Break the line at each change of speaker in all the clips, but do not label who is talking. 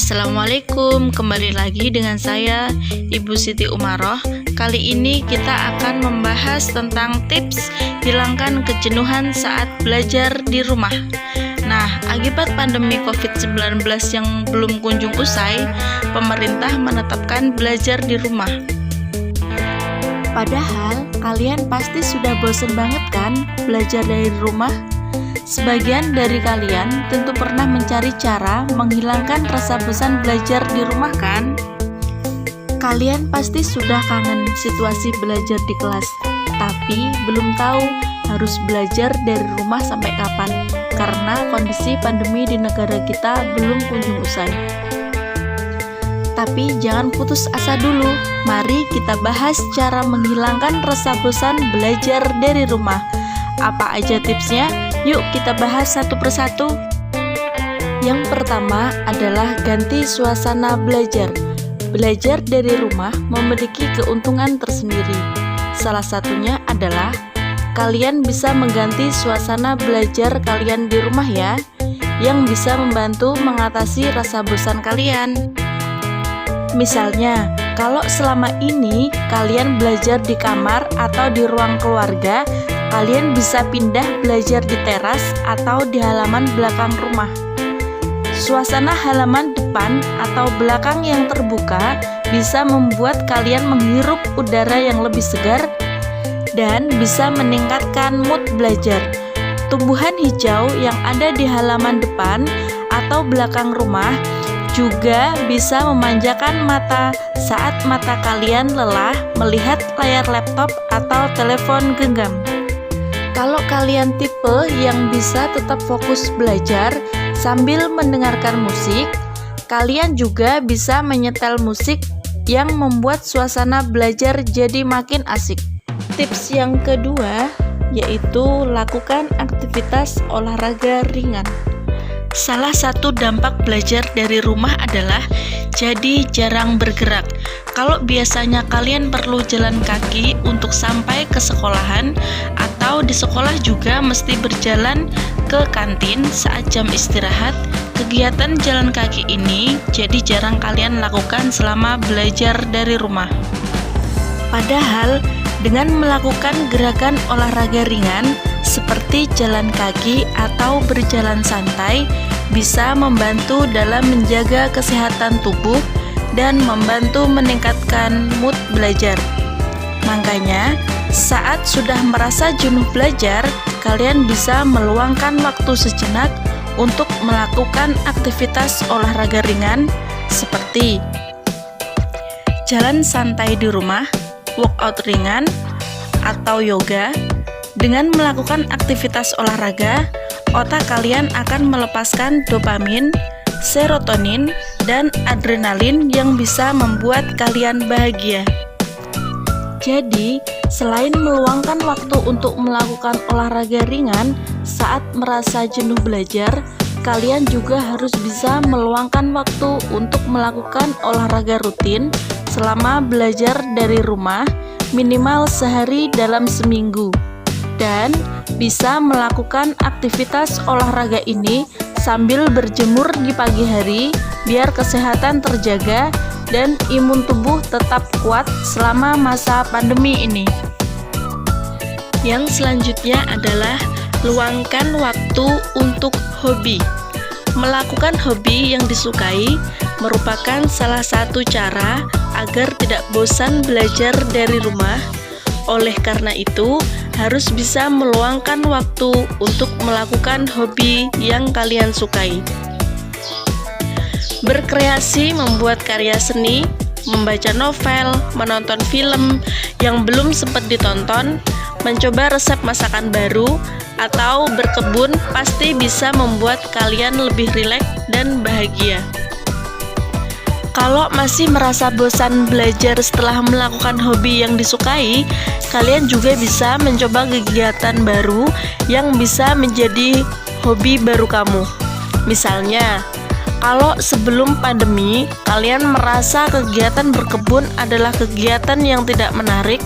Assalamualaikum, kembali lagi dengan saya Ibu Siti Umaroh. Kali ini kita akan membahas tentang tips hilangkan kejenuhan saat belajar di rumah. Nah, akibat pandemi COVID-19 yang belum kunjung usai, pemerintah menetapkan belajar di rumah. Padahal kalian pasti sudah bosen banget kan belajar dari rumah? Sebagian dari kalian tentu pernah mencari cara menghilangkan rasa bosan belajar di rumah kan? Kalian pasti sudah kangen situasi belajar di kelas, tapi belum tahu harus belajar dari rumah sampai kapan, karena kondisi pandemi di negara kita belum kunjung usai. Tapi jangan putus asa dulu, mari kita bahas cara menghilangkan rasa bosan belajar dari rumah. Apa aja tipsnya? Yuk kita bahas satu persatu. Yang pertama adalah ganti suasana belajar. Belajar dari rumah memiliki keuntungan tersendiri. Salah satunya adalah kalian bisa mengganti suasana belajar kalian di rumah ya, yang bisa membantu mengatasi rasa bosan kalian. Misalnya, kalau selama ini kalian belajar di kamar atau di ruang keluarga, kalian bisa pindah belajar di teras atau di halaman belakang rumah. Suasana halaman depan atau belakang yang terbuka bisa membuat kalian menghirup udara yang lebih segar dan bisa meningkatkan mood belajar. Tumbuhan hijau yang ada di halaman depan atau belakang rumah juga bisa memanjakan mata saat mata kalian lelah melihat layar laptop atau telepon genggam. Kalau kalian tipe yang bisa tetap fokus belajar sambil mendengarkan musik, kalian juga bisa menyetel musik yang membuat suasana belajar jadi makin asik. Tips yang kedua yaitu lakukan aktivitas olahraga ringan. Salah satu dampak belajar dari rumah adalah jadi jarang bergerak. Kalau biasanya kalian perlu jalan kaki untuk sampai ke sekolahan, atau di sekolah juga mesti berjalan ke kantin saat jam istirahat, kegiatan jalan kaki ini jadi jarang kalian lakukan selama belajar dari rumah. Padahal dengan melakukan gerakan olahraga ringan seperti jalan kaki atau berjalan santai bisa membantu dalam menjaga kesehatan tubuh dan membantu meningkatkan mood belajar. Makanya, saat sudah merasa jenuh belajar, kalian bisa meluangkan waktu sejenak untuk melakukan aktivitas olahraga ringan seperti jalan santai di rumah, workout ringan, atau yoga. Dengan melakukan aktivitas olahraga, otak kalian akan melepaskan dopamin, serotonin, dan adrenalin yang bisa membuat kalian bahagia. Jadi, selain meluangkan waktu untuk melakukan olahraga ringan saat merasa jenuh belajar, kalian juga harus bisa meluangkan waktu untuk melakukan olahraga rutin selama belajar dari rumah, minimal sehari dalam seminggu. Dan bisa melakukan aktivitas olahraga ini sambil berjemur di pagi hari biar kesehatan terjaga dan imun tubuh tetap kuat selama masa pandemi ini. Yang selanjutnya adalah luangkan waktu untuk hobi. Melakukan hobi yang disukai merupakan salah satu cara agar tidak bosan belajar dari rumah. Oleh karena itu, harus bisa meluangkan waktu untuk melakukan hobi yang kalian sukai. Berkreasi membuat karya seni, membaca novel, menonton film yang belum sempat ditonton, mencoba resep masakan baru, atau berkebun pasti bisa membuat kalian lebih rileks dan bahagia. Kalau masih merasa bosan belajar setelah melakukan hobi yang disukai, kalian juga bisa mencoba kegiatan baru yang bisa menjadi hobi baru kamu. Misalnya, kalau sebelum pandemi kalian merasa kegiatan berkebun adalah kegiatan yang tidak menarik,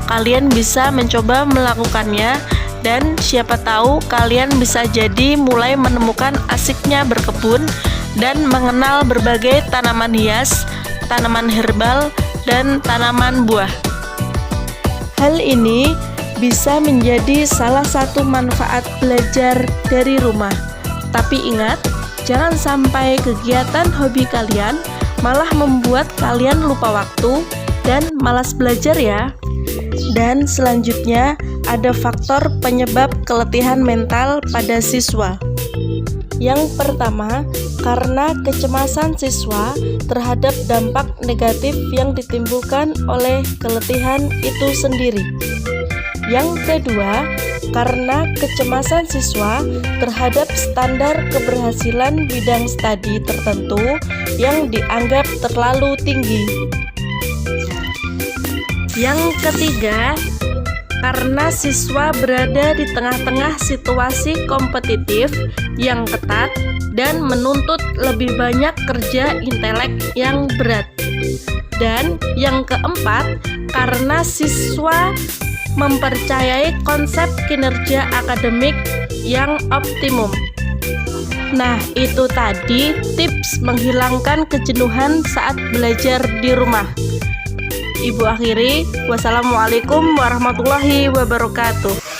kalian bisa mencoba melakukannya dan siapa tahu kalian bisa jadi mulai menemukan asiknya berkebun dan mengenal berbagai tanaman hias, tanaman herbal, dan tanaman buah. Hal ini bisa menjadi salah satu manfaat belajar dari rumah. Tapi ingat, jangan sampai kegiatan hobi kalian malah membuat kalian lupa waktu dan malas belajar ya. Dan selanjutnya ada faktor penyebab keletihan mental pada siswa. Yang pertama, karena kecemasan siswa terhadap dampak negatif yang ditimbulkan oleh keletihan itu sendiri. Yang kedua, karena kecemasan siswa terhadap standar keberhasilan bidang studi tertentu yang dianggap terlalu tinggi. Yang ketiga, karena siswa berada di tengah-tengah situasi kompetitif yang ketat dan menuntut lebih banyak kerja intelek yang berat. Dan yang keempat, karena siswa mempercayai konsep kinerja akademik yang optimum. Nah, itu tadi tips menghilangkan kejenuhan saat belajar di rumah. Ibu akhiri, wassalamualaikum warahmatullahi wabarakatuh.